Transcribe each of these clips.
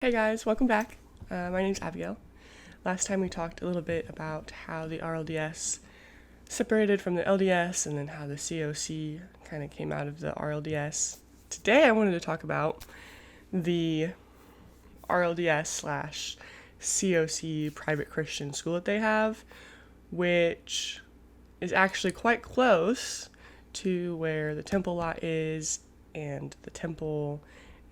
Hey guys, welcome back. My name's Abigail. Last time we talked a little bit about how the RLDS separated from the LDS and then how the COC kind of came out of the RLDS. Today I wanted to talk about the RLDS slash COC private Christian school that they have, which is actually quite close to where the temple lot is and the temple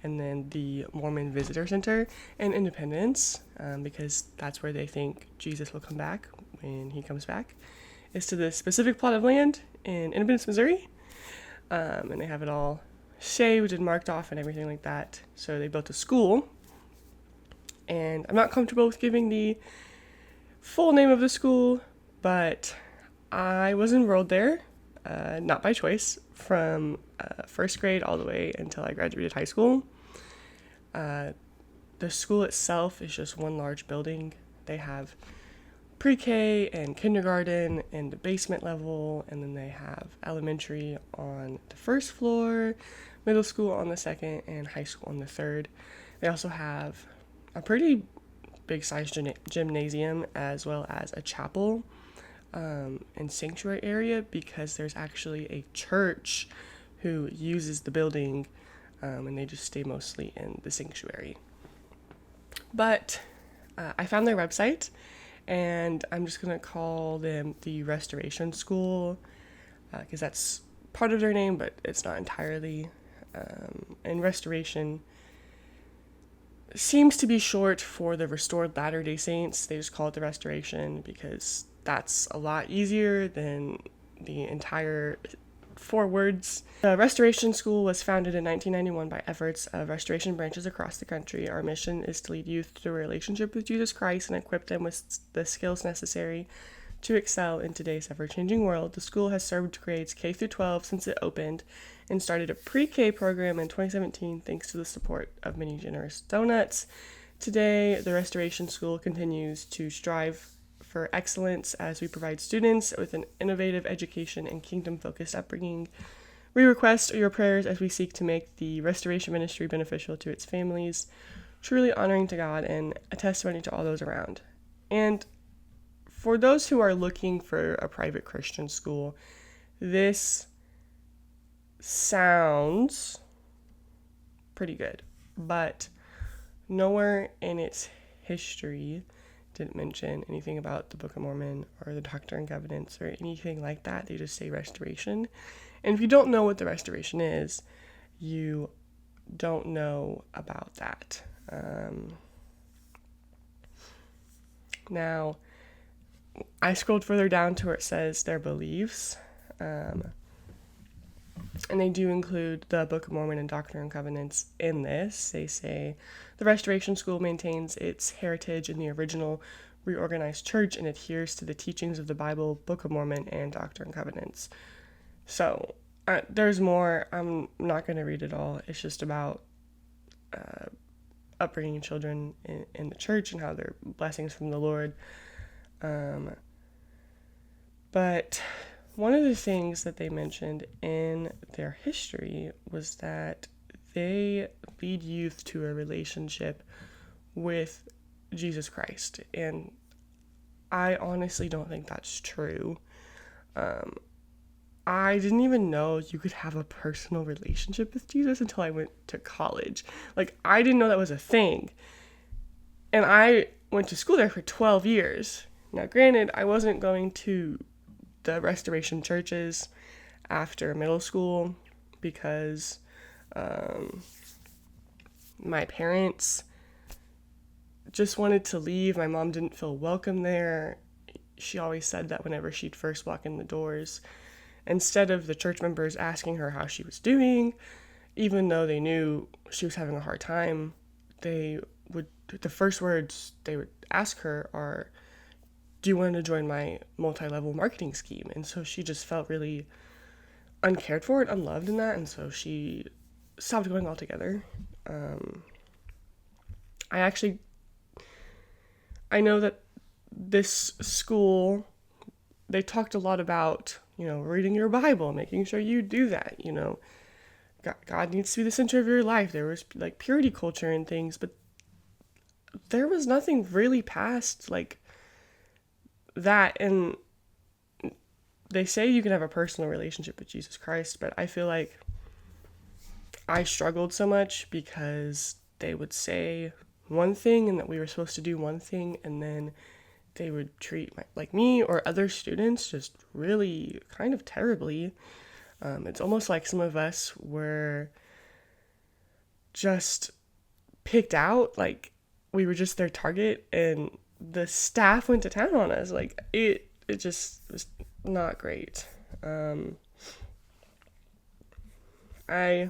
and then the Mormon Visitor Center in Independence, because that's where they think Jesus will come back when he comes back, is to the specific plot of land in Independence, Missouri. And they have it all saved and marked off and everything like that. So they built a school, and I'm not comfortable with giving the full name of the school, but I was enrolled there, not by choice, from first grade all the way until I graduated high school. The school itself is just one large building. They have pre-K and kindergarten in the basement level, and then they have elementary on the first floor, middle school on the second, and high school on the third. They also have a pretty big-sized gymnasium as well as a chapel and sanctuary area, because there's actually a church who uses the building, and they just stay mostly in the sanctuary. But I found their website, and I'm just going to call them the Restoration School, because that's part of their name, but it's not entirely. And Restoration seems to be short for the Restored Latter-day Saints. They just call it the Restoration because that's a lot easier than the entire 4 words. The Restoration School was founded in 1991 by efforts of restoration branches across the country. Our mission is to lead youth to a relationship with Jesus Christ and equip them with the skills necessary to excel in today's ever-changing world. The school has served grades K through 12 since it opened and started a pre-K program in 2017 thanks to the support of many generous donuts. Today, the Restoration School continues to strive for excellence as we provide students with an innovative education and kingdom-focused upbringing. We request your prayers as we seek to make the restoration ministry beneficial to its families, truly honoring to God and a testimony to all those around. And for those who are looking for a private Christian school, this sounds pretty good, but nowhere in its history didn't mention anything about the Book of Mormon or the Doctrine and Covenants or anything like that. They just say restoration. And if you don't know what the restoration is, you don't know about that. Now, I scrolled further down to where it says their beliefs. And they do include the Book of Mormon and Doctrine and Covenants in this. They say the Restoration School maintains its heritage in the original reorganized church and adheres to the teachings of the Bible, Book of Mormon, and Doctrine and Covenants. So there's more. I'm not going to read it all. It's just about upbringing children in the church and how they're blessings from the Lord. But one of the things that they mentioned in their history was that they lead youth to a relationship with Jesus Christ. And I honestly don't think that's true. I didn't even know you could have a personal relationship with Jesus until I went to college. Like, I didn't know that was a thing. And I went to school there for 12 years. Now, granted, I wasn't going to the restoration churches after middle school because my parents just wanted to leave. My mom didn't feel welcome there. She always said that whenever she'd first walk in the doors, instead of the church members asking her how she was doing, even though they knew she was having a hard time, the first words they would ask her are, do you want to join my multi-level marketing scheme? And so she just felt really uncared for and unloved in that, and so she stopped going altogether. I know that this school, they talked a lot about, reading your Bible, making sure you do that, God needs to be the center of your life. There was like purity culture and things, but there was nothing really past like that. And they say you can have a personal relationship with Jesus Christ, but I feel like I struggled so much because they would say one thing and that we were supposed to do one thing, and then they would treat like me or other students just really kind of terribly. It's almost like some of us were just picked out, like we were just their target, and the staff went to town on us. Like it just was not great. I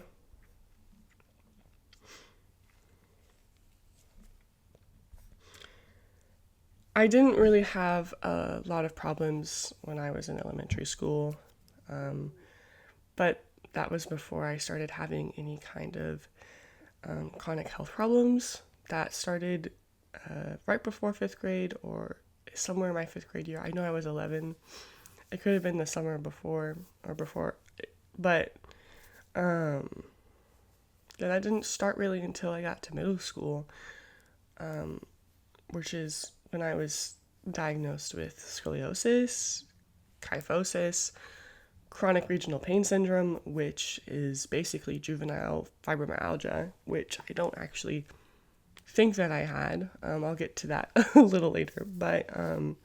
I didn't really have a lot of problems when I was in elementary school, but that was before I started having any kind of chronic health problems. That started right before fifth grade or somewhere in my fifth grade year. I know I was 11. It could have been the summer before or before, but um, that didn't start really until I got to middle school, which is when I was diagnosed with scoliosis, kyphosis, chronic regional pain syndrome, which is basically juvenile fibromyalgia, which I don't actually think that I had. I'll get to that a little later, but I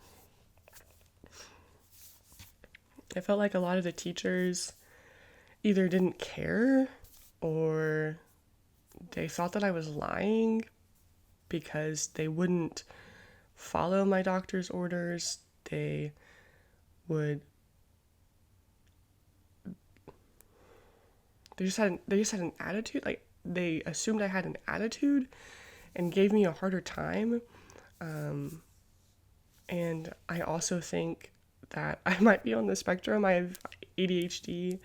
felt like a lot of the teachers either didn't care or they thought that I was lying because they wouldn't follow my doctor's orders. They would they just had an attitude, like they assumed I had an attitude and gave me a harder time. And I also think that I might be on the spectrum. I have ADHD,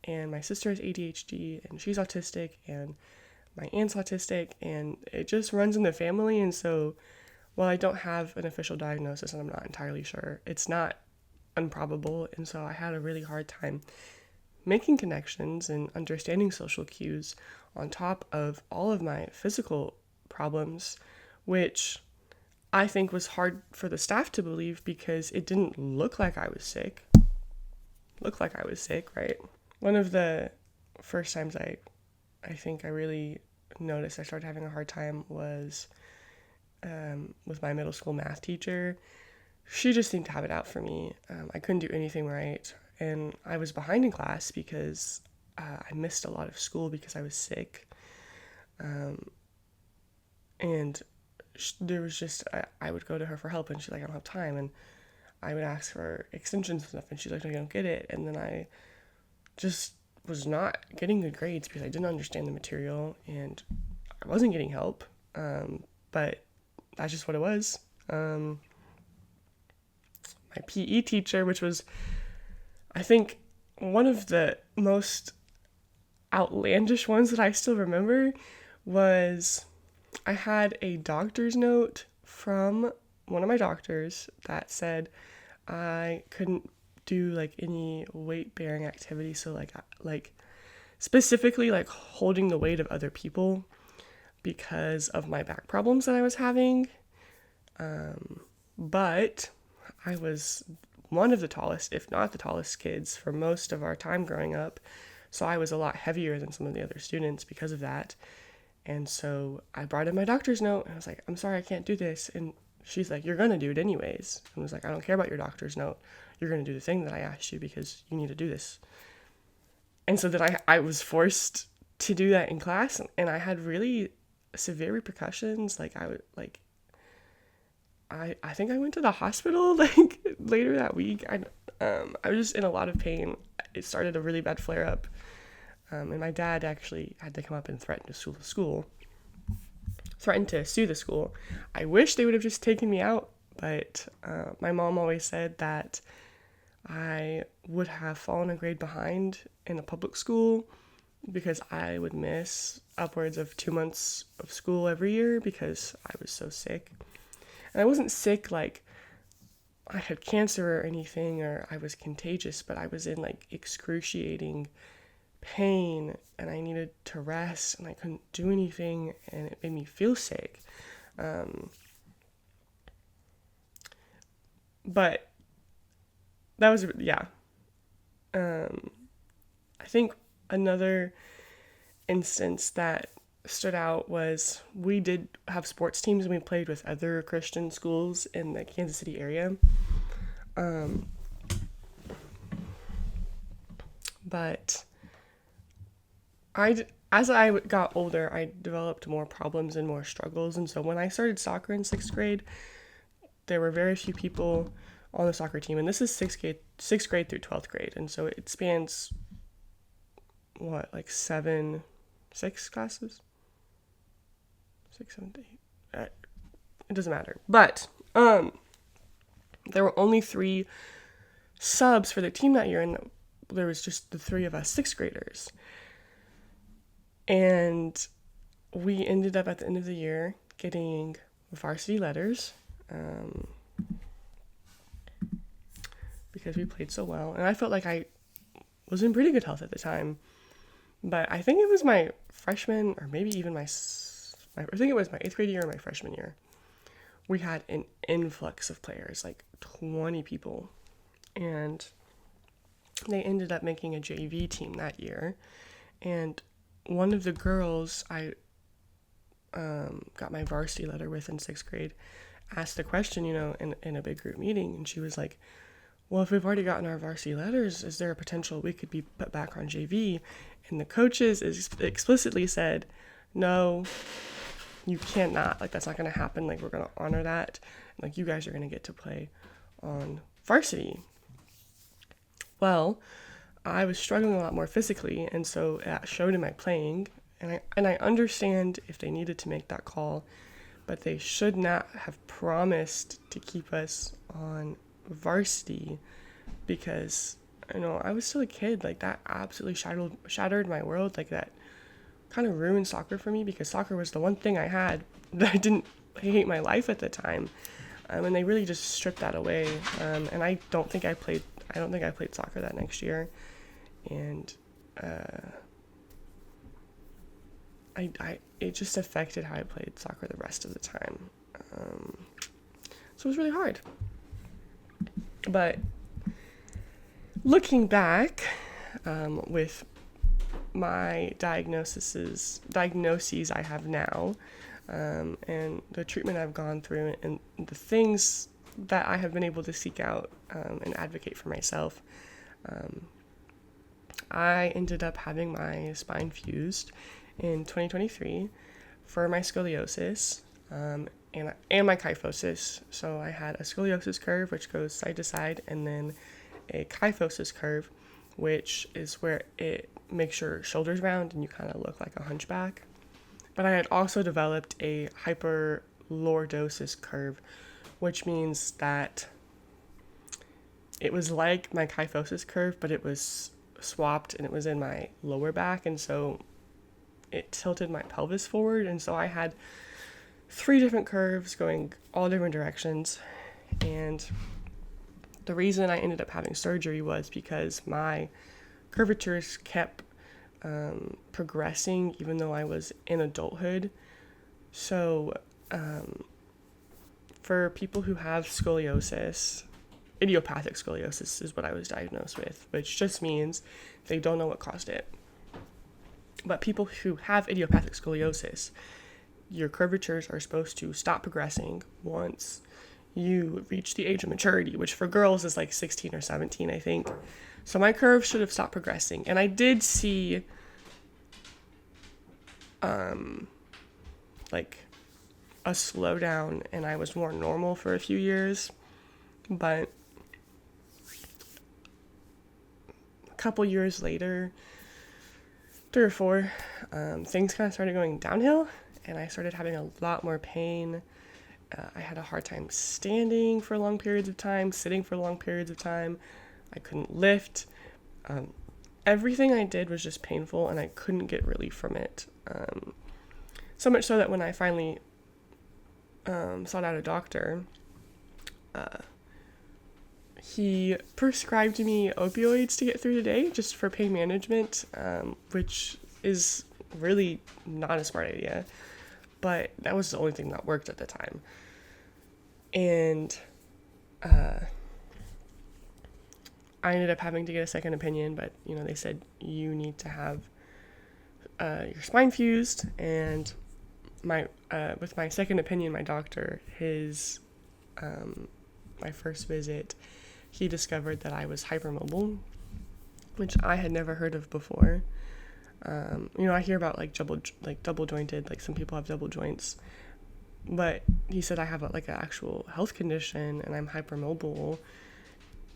and my sister has ADHD, and she's autistic, and my aunt's autistic, and it just runs in the family. And so while I don't have an official diagnosis, and I'm not entirely sure, it's not improbable. And so I had a really hard time making connections and understanding social cues on top of all of my physical problems, which I think was hard for the staff to believe because it didn't look like I was sick. Right? One of the first times I think I really noticed I started having a hard time was with my middle school math teacher. She just seemed to have it out for me. I couldn't do anything right, and I was behind in class because I missed a lot of school because I was sick. And there was just, I would go to her for help, and she's like, I don't have time, and I would ask for extensions and stuff, and she's like, no, you don't get it. And then I just was not getting good grades because I didn't understand the material, and I wasn't getting help, but that's just what it was. My PE teacher, which was, I think, one of the most outlandish ones that I still remember, was I had a doctor's note from one of my doctors that said I couldn't do like any weight bearing activity, so like specifically like holding the weight of other people because of my back problems that I was having. But I was one of the tallest, if not the tallest kids for most of our time growing up, so I was a lot heavier than some of the other students because of that. And so I brought in my doctor's note, and I was like, I'm sorry, I can't do this. And she's like, you're going to do it anyways. And I was like, I don't care about your doctor's note. You're going to do the thing that I asked you because you need to do this. And so then I was forced to do that in class, and I had really severe repercussions. Like I think I went to the hospital like later that week. I was just in a lot of pain. It started a really bad flare up. And my dad actually had to come up and threaten to sue the school. I wish they would have just taken me out, but my mom always said that I would have fallen a grade behind in a public school because I would miss upwards of 2 months of school every year because I was so sick. And I wasn't sick like I had cancer or anything, or I was contagious, but I was in like excruciating pain, and I needed to rest, and I couldn't do anything, and it made me feel sick. But that was, yeah. I think another instance that stood out was we did have sports teams and we played with other Christian schools in the Kansas City area. But as I got older, I developed more problems and more struggles. And so when I started soccer in 6th grade, there were very few people on the soccer team. And this is 6th grade through 12th grade. And so it spans, like 6 classes? 6, 7, 8. It doesn't matter. But there were only 3 subs for the team that year. And there was just the 3 of us 6th graders. And we ended up at the end of the year getting varsity letters because we played so well. And I felt like I was in pretty good health at the time. But I think it was my freshman or maybe even I think it was my 8th grade year or my freshman year. We had an influx of players, like 20 people. And they ended up making a JV team that year. And one of the girls I got my varsity letter with in 6th grade asked the question, in a big group meeting. And she was like, well, if we've already gotten our varsity letters, is there a potential we could be put back on JV? And the coaches explicitly said, no, you cannot. Like, that's not going to happen. Like, we're going to honor that. Like, you guys are going to get to play on varsity. Well, I was struggling a lot more physically, and so that showed in my playing. And I understand if they needed to make that call, but they should not have promised to keep us on varsity because, I was still a kid. Like, that absolutely shattered my world. Like, that kind of ruined soccer for me because soccer was the one thing I had that I didn't hate my life at the time. And they really just stripped that away. And I don't think I played soccer that next year. And it just affected how I played soccer the rest of the time. So it was really hard. But looking back, with my diagnoses I have now, and the treatment I've gone through and the things that I have been able to seek out and advocate for myself, I ended up having my spine fused in 2023 for my scoliosis and my kyphosis. So I had a scoliosis curve, which goes side to side, and then a kyphosis curve, which is where it makes your shoulders round and you kind of look like a hunchback. But I had also developed a hyperlordosis curve, which means that it was like my kyphosis curve, but it was swapped and it was in my lower back, and so it tilted my pelvis forward, and so I had 3 different curves going all different directions. And the reason I ended up having surgery was because my curvatures kept progressing even though I was in adulthood. So for people who have scoliosis, idiopathic scoliosis is what I was diagnosed with, which just means they don't know what caused it. But people who have idiopathic scoliosis, your curvatures are supposed to stop progressing once you reach the age of maturity, which for girls is like 16 or 17, I think. So my curve should have stopped progressing. And I did see like a slowdown, and I was more normal for a few years. But a couple years later, 3 or 4, things kind of started going downhill, and I started having a lot more pain. I had a hard time standing for long periods of time, sitting for long periods of time. I couldn't lift. Everything I did was just painful, and I couldn't get relief from it. So much so that when I finally sought out a doctor, he prescribed me opioids to get through the day just for pain management, which is really not a smart idea. but that was the only thing that worked at the time. And I ended up having to get a second opinion, but they said you need to have your spine fused. And with my second opinion, my doctor, my first visit, he discovered that I was hypermobile, which I had never heard of before. I hear about double jointed, like some people have double joints, but he said I have an actual health condition and I'm hypermobile.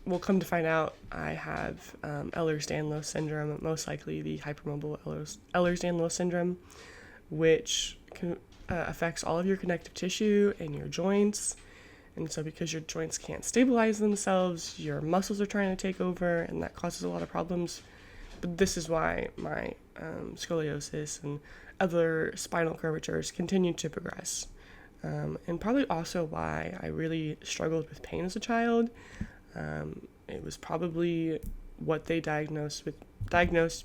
Well, come to find out, I have Ehlers-Danlos syndrome, most likely the hypermobile Ehlers-Danlos syndrome, which affects all of your connective tissue and your joints. And so because your joints can't stabilize themselves, your muscles are trying to take over, and that causes a lot of problems. But this is why my scoliosis and other spinal curvatures continue to progress. And probably also why I really struggled with pain as a child. It was probably what they diagnosed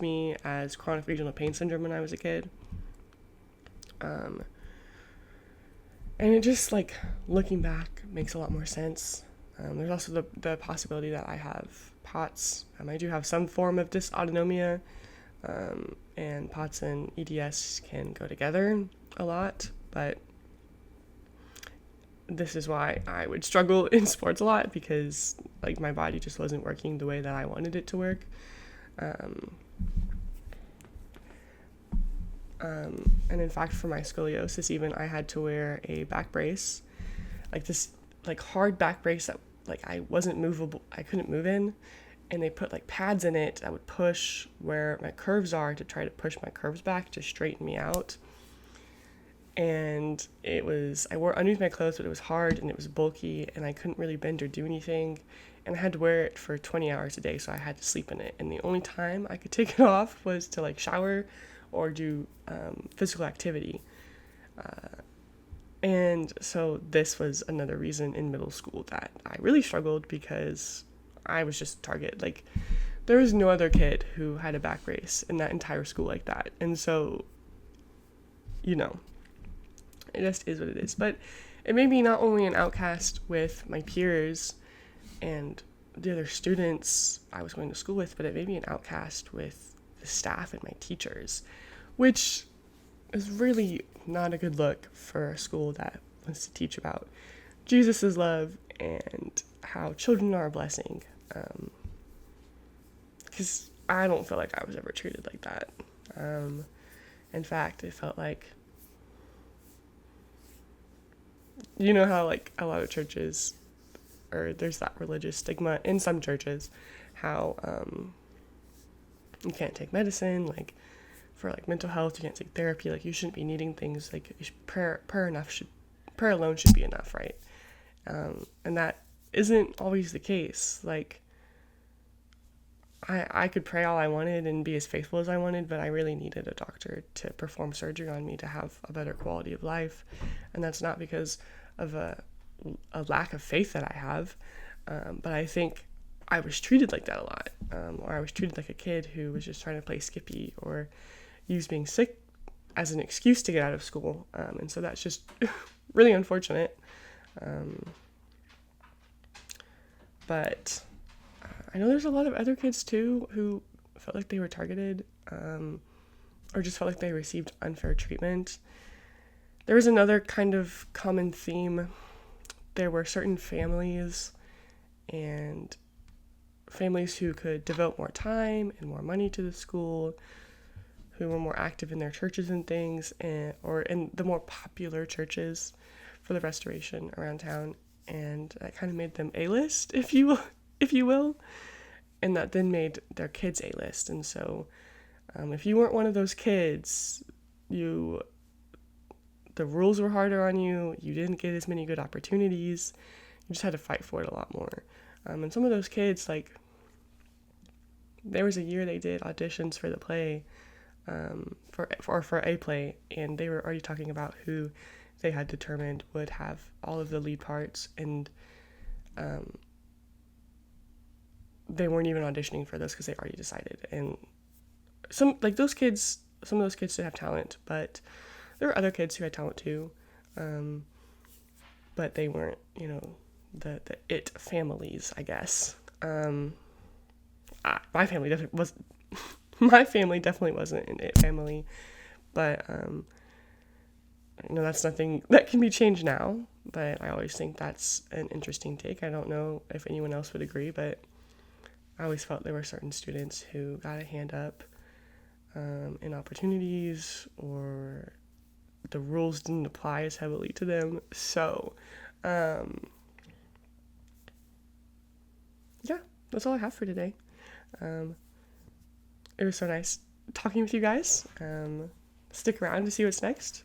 me as chronic regional pain syndrome when I was a kid. And it just, looking back, makes a lot more sense. There's also the possibility that I have POTS. I do have some form of dysautonomia, and POTS and EDS can go together a lot, but this is why I would struggle in sports a lot, because my body just wasn't working the way that I wanted it to work. And in fact, for my scoliosis, even I had to wear a back brace, this hard back brace that I wasn't movable, I couldn't move in, and they put pads in it that would push where my curves are to try to push my curves back to straighten me out. And I wore underneath my clothes, but it was hard and it was bulky and I couldn't really bend or do anything. And I had to wear it for 20 hours a day, so I had to sleep in it. And the only time I could take it off was to shower or do physical activity. And so this was another reason in middle school that I really struggled, because I was just a target. There was no other kid who had a back brace in that entire school like that. And so, it just is what it is. But it made me not only an outcast with my peers and the other students I was going to school with, but it made me an outcast with the staff and my teachers, which is really not a good look for a school that wants to teach about Jesus' love and how children are a blessing. Because I don't feel like I was ever treated like that. In fact, it felt like, how a lot of churches, or there's that religious stigma in some churches, how you can't take medicine, for mental health, you can't take therapy, you shouldn't be needing things, prayer alone should be enough, right? And that isn't always the case. I could pray all I wanted and be as faithful as I wanted, but I really needed a doctor to perform surgery on me to have a better quality of life. And that's not because of a lack of faith that I have, but I think I was treated like that a lot, or I was treated like a kid who was just trying to play Skippy or use being sick as an excuse to get out of school. And so that's just really unfortunate. But I know there's a lot of other kids too who felt like they were targeted, or just felt like they received unfair treatment. There was another kind of common theme. There were certain families who could devote more time and more money to the school, who were more active in their churches and things, or in the more popular churches for the restoration around town, and that kind of made them A-list, if you will, and that then made their kids A-list. And so if you weren't one of those kids, the rules were harder on you, you didn't get as many good opportunities, you just had to fight for it a lot more. And some of those kids, there was a year they did auditions for the play, for a play, and they were already talking about who they had determined would have all of the lead parts, and they weren't even auditioning for those because they already decided. And some of those kids did have talent, but there were other kids who had talent too, but they weren't, the it families, I guess. My family definitely was. My family definitely wasn't an it family, but that's nothing that can be changed now. But I always think that's an interesting take. I don't know if anyone else would agree, but I always felt there were certain students who got a hand up in opportunities, or the rules didn't apply as heavily to them. So, yeah, that's all I have for today. It was so nice talking with you guys. Stick around to see what's next.